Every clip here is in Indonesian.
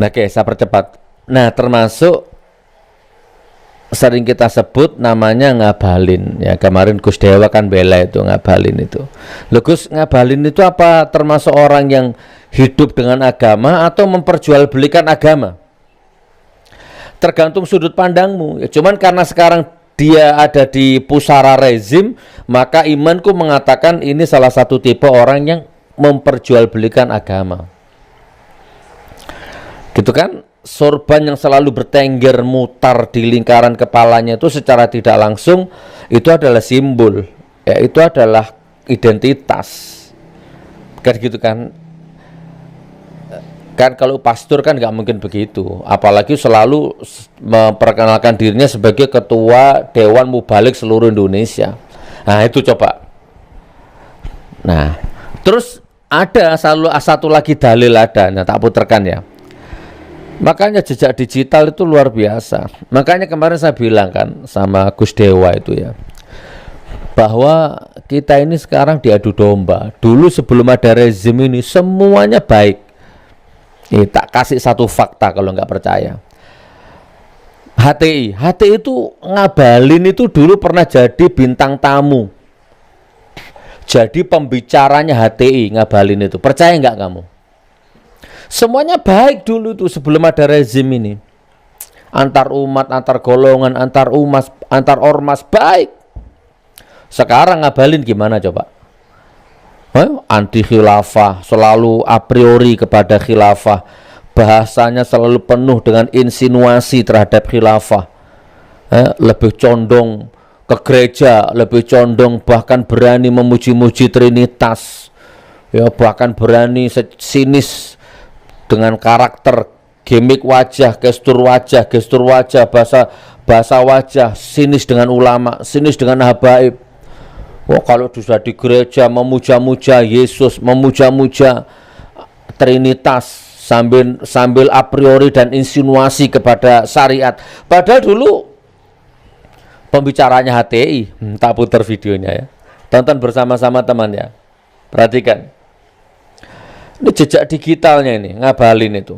Oke, saya percepat. Nah, termasuk sering kita sebut namanya ngabalin ya. Kemarin Gus Dewa kan bela itu ngabalin itu. Loh Gus, ngabalin itu apa? Termasuk orang yang hidup dengan agama atau memperjualbelikan agama? Tergantung sudut pandangmu ya. Cuman karena sekarang dia ada di pusara rezim, maka imanku mengatakan ini salah satu tipe orang yang memperjualbelikan agama. Gitu kan? Sorban yang selalu bertengger mutar di lingkaran kepalanya itu secara tidak langsung itu adalah simbol ya, itu adalah identitas kan gitu kan. Kan kalau pastor kan nggak mungkin begitu, apalagi selalu memperkenalkan dirinya sebagai ketua Dewan Mubalik seluruh Indonesia. Nah itu coba. Nah terus ada satu lagi dalil ada, nah tak puterkan ya. Makanya jejak digital itu luar biasa. Makanya kemarin saya bilang kan sama Gus Dewa itu ya, bahwa kita ini sekarang diadu domba. Dulu sebelum ada rezim ini semuanya baik. Tak kasih satu fakta kalau nggak percaya. HTI itu ngabalin itu dulu pernah jadi bintang tamu. Jadi pembicaranya HTI ngabalin itu. Percaya nggak kamu? Semuanya baik dulu tuh sebelum ada rezim ini. Antar umat, antar golongan, antar umat, antar ormas baik. Sekarang ngabalin gimana coba? Anti khilafah, selalu a priori kepada khilafah. Bahasanya selalu penuh dengan insinuasi terhadap khilafah. Lebih condong ke gereja, lebih condong bahkan berani memuji-muji Trinitas. Ya, bahkan berani sinis dengan karakter, gimmick wajah, gestur wajah, bahasa wajah, sinis dengan ulama, sinis dengan habaib. Kalau sudah di gereja memuja-muja Yesus, memuja-muja Trinitas sambil a priori dan insinuasi kepada syariat. Padahal dulu pembicaranya HTI, tak putar videonya ya. Tonton bersama-sama teman ya. Perhatikan. Ini jejak digitalnya ini, ngabalin itu.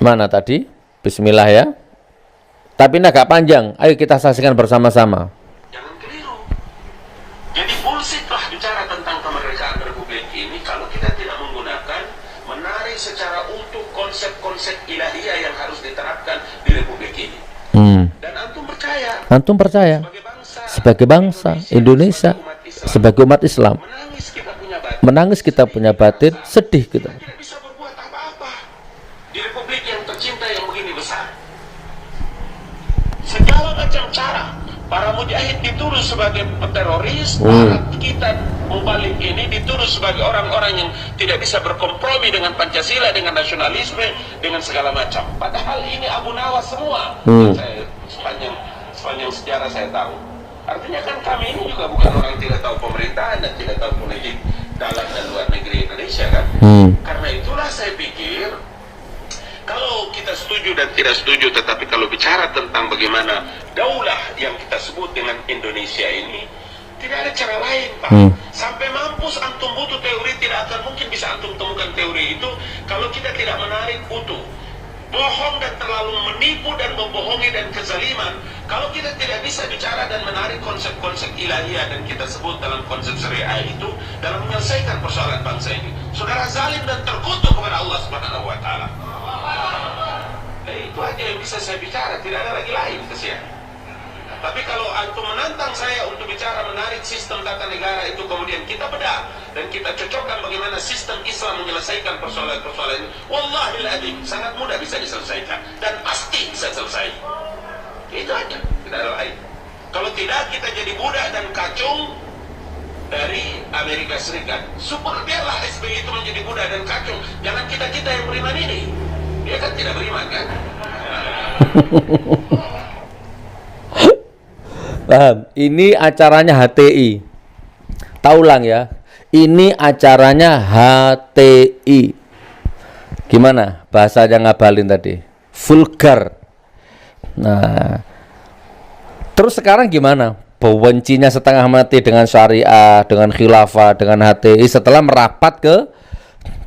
Mana tadi? Bismillah ya. Tapi ini agak panjang. Ayo kita saksikan bersama-sama. Jangan keliru. Jadi bullshit lah bicara tentang kemerdekaan Republik ini kalau kita tidak menggunakan menarik secara utuh konsep-konsep ilahiyah yang harus diterapkan di Republik ini. Dan antum percaya. Antum percaya. Sebagai bangsa Indonesia, sebagai umat Islam. Menangis kita punya batin, sedih kita. Tidak bisa berbuat apa-apa di Republik yang tercinta yang begini besar. Segala macam cara para mujahid dituduh sebagai teroris, para kita mubalik ini dituduh sebagai orang-orang yang tidak bisa berkompromi dengan Pancasila, dengan nasionalisme, dengan segala macam. Padahal ini Abu Nawas semua. Saya sepanjang sejarah saya tahu. Artinya kan kami ini juga bukan orang yang tidak tahu pemerintahan dan tidak tahu politik dalam dan luar negeri Indonesia kan. Karena itulah saya pikir kalau kita setuju dan tidak setuju, tetapi kalau bicara tentang bagaimana daulah yang kita sebut dengan Indonesia ini, tidak ada cara lain Pak. Sampai mampus antum butuh teori, tidak akan mungkin bisa antum temukan teori itu kalau kita tidak menarik utuh. Bohong dan terlalu menipu dan membohongi dan kezaliman, kalau kita tidak bisa bicara dan menarik konsep-konsep ilahiyah dan kita sebut dalam konsep syariah itu dalam menyelesaikan persoalan bangsa ini, saudara zalim dan terkutuk kepada Allah Subhanahu wa taala. Itu aja yang bisa saya bicara, tidak ada lagi lain kesian. Tapi kalau antum menantang saya untuk bicara menarik sistem tata negara itu, kemudian kita bedah dan kita cocokkan bagaimana sistem Islam menyelesaikan persoalan-persoalan ini, wallahil adzim sangat mudah bisa diselesaikan dan pasti bisa selesai. Itu aja, tidak ada lain. Kalau tidak, kita jadi budak dan kacung dari Amerika Serikat. Super biarlah SBY itu menjadi budak dan kacung. Jangan kita yang beriman ini. Dia kan tidak beriman kan? Paham? Ini acaranya HTI. Tahu ulang ya. Ini acaranya HTI. Gimana bahasanya ngabalin tadi? Vulgar. Nah, terus sekarang gimana? Bencinya setengah mati dengan syariah, dengan khilafah, dengan HTI setelah merapat ke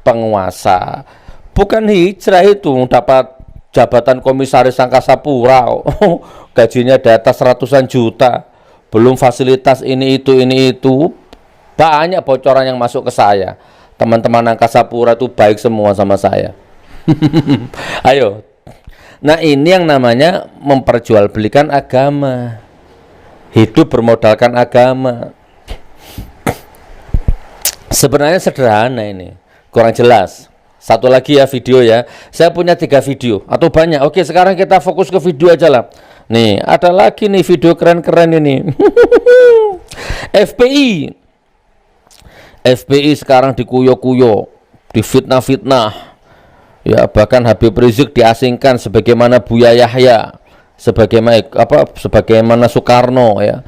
penguasa. Bukan hijrah itu, dapat jabatan komisaris Angkasa Pura, gajinya di atas ratusan juta, belum fasilitas ini itu, banyak bocoran yang masuk ke saya. Teman-teman Angkasa Pura itu baik semua sama saya. Ayo, nah ini yang namanya memperjualbelikan agama, hidup bermodalkan agama. Sebenarnya sederhana ini, kurang jelas. Satu lagi ya video ya. Saya punya 3 video atau banyak. Oke, sekarang kita fokus ke video aja lah. Nih, ada lagi nih video keren-keren ini. FPI. FPI sekarang dikuyo-kuyo, difitnah-fitnah. Ya, bahkan Habib Rizik diasingkan sebagaimana Buya Yahya, sebagaimana Soekarno ya.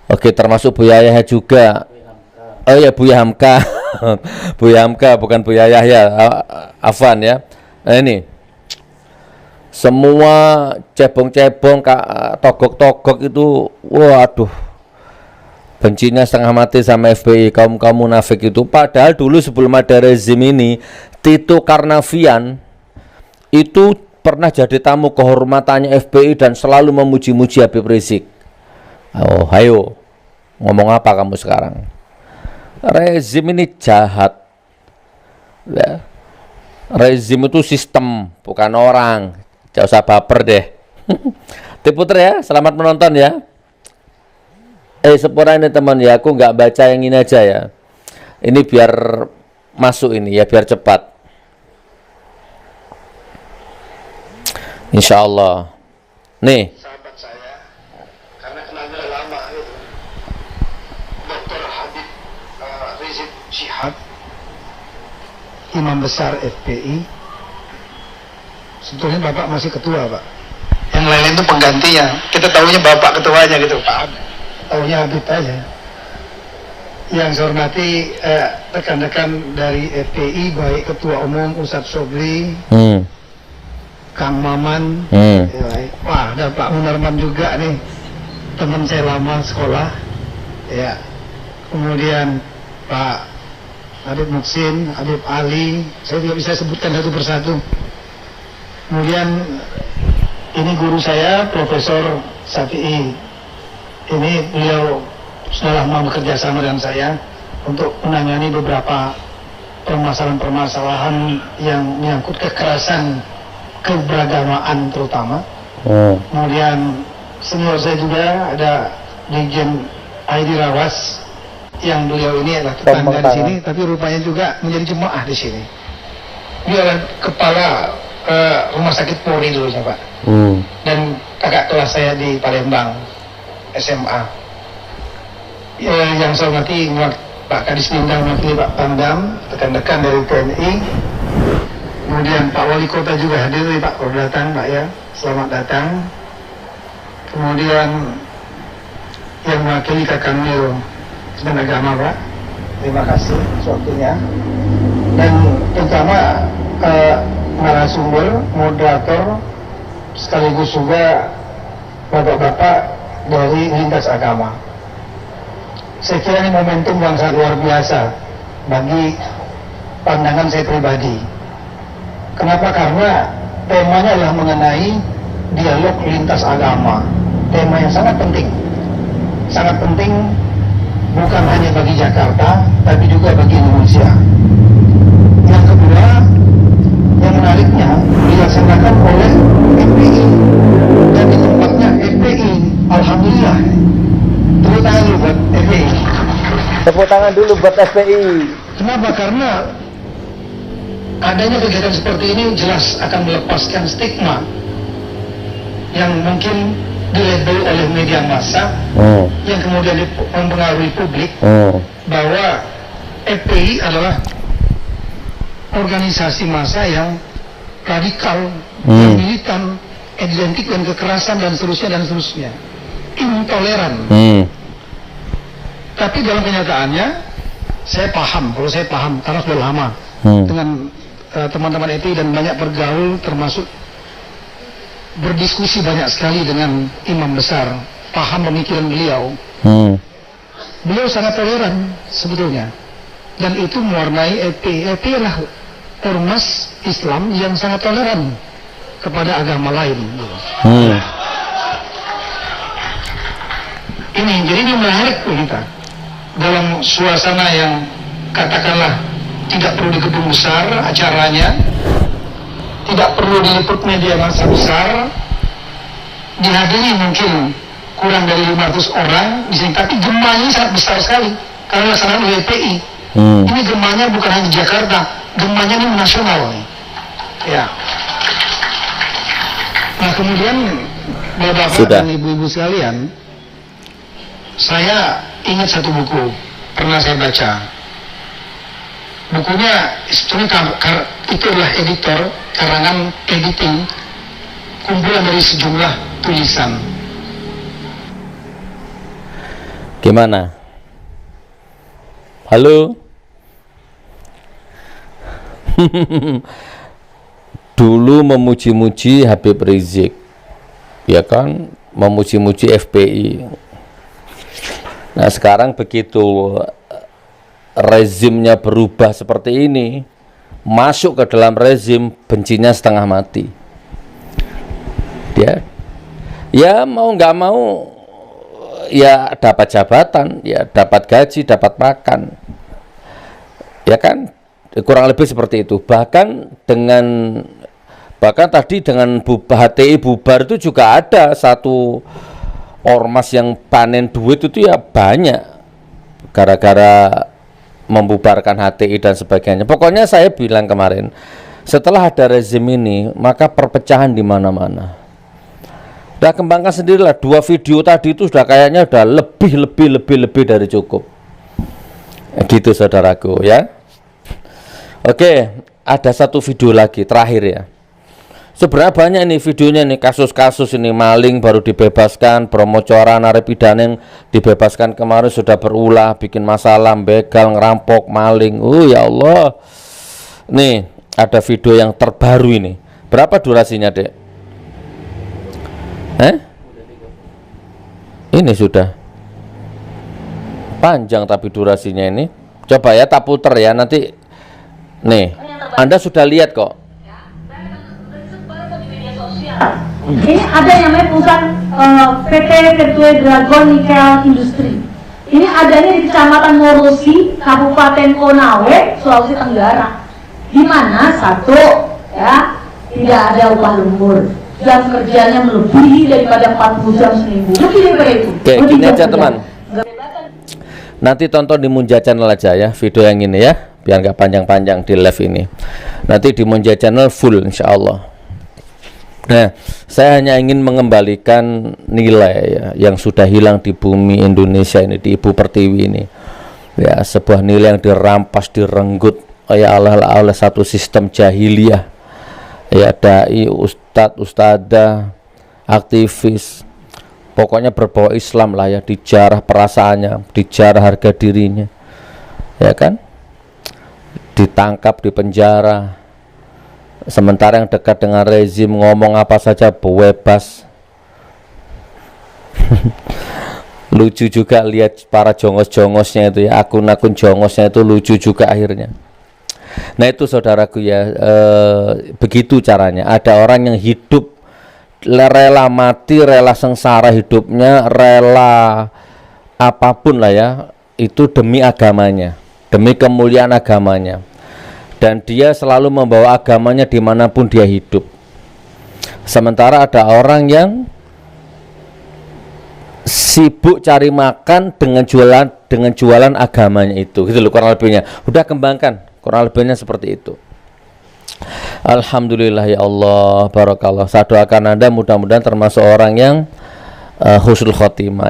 Oke, termasuk Buya Yahya juga. Oh ya, Buya Hamka. Buya Hamka bukan Buya Yahya. Afwan ya. Nah, ini semua cebong-cebong, togok-togok itu, waduh, bencinya setengah mati sama FPI, kaum munafik itu. Padahal dulu sebelum ada rezim ini, Tito Karnavian itu pernah jadi tamu kehormatannya FPI dan selalu memuji-muji Habib Rizik. Oh, hayo, ngomong apa kamu sekarang? Rezim ini jahat ya. Rezim itu sistem, bukan orang. Jangan usah baper deh. Tiputer ya, selamat menonton ya. Sepura ini teman ya, aku nggak baca yang ini aja ya. Ini biar masuk ini ya, biar cepat. Insya Allah. Nih. Sahabat saya, karena kenalnya lama gitu. Dr. Habib Rizik Syihab, Imam Besar FPI. Sebetulnya Bapak masih ketua, Pak. Yang lain itu penggantinya. Kita tahunya Bapak ketuanya gitu, Pak. Tahunya Habib aja. Yang saya hormati rekan-rekan dari FPI, baik Ketua Umum Ustadz Sobri, Kang Maman, ya, wah, ada Pak Munarman juga nih, teman saya lama sekolah, ya. Kemudian Pak Habib Muksin, Habib Ali, saya tidak bisa sebutkan satu persatu. Kemudian ini guru saya, Profesor Syafi'i. Ini beliau sudah lama bekerja sama dengan saya untuk menangani beberapa permasalahan-permasalahan yang menyangkut kekerasan keberagamaan terutama. Kemudian senior saya juga ada Dirjen Aidi Rawas, yang beliau ini adalah tetangga di sini, tapi rupanya juga menjadi jemaah di sini. Dia adalah kepala rumah sakit Polri dulu ya Pak. Dan kakak kelas saya di Palembang SMA. Yang saya hormati Pak Kadis Bintang, Pak Pangdam, rekan-rekan dari TNI. Kemudian Pak Wali Kota juga hadir, Pak, baru datang Pak ya, selamat datang. Kemudian yang mewakili Kakak Nil Semen Agama Pak, terima kasih waktunya. Dan terutama narasumber, moderator, sekaligus juga bapak-bapak dari lintas agama. Saya kira ini momentum yang sangat luar biasa bagi pandangan saya pribadi. Kenapa? Karena temanya adalah mengenai dialog lintas agama. Tema yang sangat penting. Sangat penting bukan hanya bagi Jakarta, tapi juga bagi Indonesia. Yang kedua, yang menariknya dilaksanakan oleh FPI. Dan di tempatnya FPI, alhamdulillah. Tepuk tangan dulu buat FPI. Tepuk tangan dulu buat FPI. Kenapa? Karena adanya kegiatan seperti ini jelas akan melepaskan stigma yang mungkin dilabel oleh media massa yang kemudian mempengaruhi publik bahwa FPI adalah organisasi massa yang radikal, yang militan, identik dengan kekerasan dan seterusnya, intoleran. Tapi dalam kenyataannya saya paham, karena sudah lama dengan teman-teman FPI dan banyak bergaul, termasuk berdiskusi banyak sekali dengan imam besar, paham pemikiran beliau. Beliau sangat toleran sebetulnya, dan itu mewarnai FPI. FPI adalah ormas Islam yang sangat toleran kepada agama lain. Ini jadi ini menarik kita dalam suasana yang katakanlah tidak perlu di gedung besar acaranya, tidak perlu diliput media massa besar, dihadiri mungkin kurang dari 500 orang di sini, tapi gemanya sangat besar sekali karena laksanakan WPI. Ini gemanya bukan hanya di Jakarta, gemanya ini nasional. Ya. Nah kemudian bapak-bapak dan ibu-ibu sekalian, saya ingat satu buku pernah saya baca. Bukunya sebetulnya itu adalah editor karangan editing kumpulan dari sejumlah tulisan. Gimana? Halo? Dulu memuji-muji Habib Rizik, ya kan, memuji-muji FPI. Nah sekarang begitu rezimnya berubah seperti ini, masuk ke dalam rezim, bencinya setengah mati. Dia, ya mau nggak mau, ya dapat jabatan, ya dapat gaji, dapat makan, ya kan, kurang lebih seperti itu. Bahkan tadi dengan HTI bubar itu juga ada satu ormas yang panen duit itu ya banyak gara-gara membubarkan HTI dan sebagainya. Pokoknya saya bilang kemarin, setelah ada rezim ini maka perpecahan di mana-mana. Udah kembangkan sendirilah, 2 video tadi itu sudah kayaknya udah lebih dari cukup. Gitu saudaraku ya. Oke, ada satu video lagi terakhir ya. Sebenarnya banyak nih videonya nih, kasus-kasus ini, maling baru dibebaskan, bromocora narapidana yang dibebaskan kemarin sudah berulah, bikin masalah, begal, ngerampok, maling. Ya Allah. Nih, ada video yang terbaru ini. Berapa durasinya, Dek? Ini sudah panjang tapi durasinya ini. Coba ya tak puter ya nanti. Nih, Anda sudah lihat kok. Ini ada yang namanya perusahaan PT Virtue Dragon Nickel Industri. Ini adanya di Kecamatan Morosi, Kabupaten Konawe, Sulawesi Tenggara. Di mana satu ya tidak ada upah lembur, jam kerjanya melebihi daripada 40 jam seminggu. Lebih daripada itu. Oke, gini aja teman. Nanti tonton di Munja Channel aja ya video yang ini ya, biar nggak panjang-panjang di live ini. Nanti di Munja Channel full insya Allah. Nah, saya hanya ingin mengembalikan nilai ya, yang sudah hilang di bumi Indonesia ini, di Ibu Pertiwi ini. Ya, sebuah nilai yang dirampas, direnggut oleh satu sistem jahiliyah. Ya, dai, ustadz, ustadzah, aktivis, pokoknya berbau Islam lah ya, dijarah perasaannya, dijarah harga dirinya, ya kan, ditangkap, dipenjara. Sementara yang dekat dengan rezim ngomong apa saja bebas. Lucu juga lihat para jongos-jongosnya itu ya, akun-akun jongosnya itu lucu juga akhirnya. Nah itu saudaraku ya, begitu caranya. Ada orang yang hidup rela mati, rela sengsara hidupnya, rela apapun lah ya, itu demi agamanya, demi kemuliaan agamanya. Dan dia selalu membawa agamanya dimanapun dia hidup. Sementara ada orang yang sibuk cari makan dengan jualan agamanya itu, gitu loh kurang lebihnya. Udah kembangkan, kurang lebihnya seperti itu. Alhamdulillah ya Allah, barakallah. Saya doakan Anda mudah-mudahan termasuk orang yang husnul khotimah.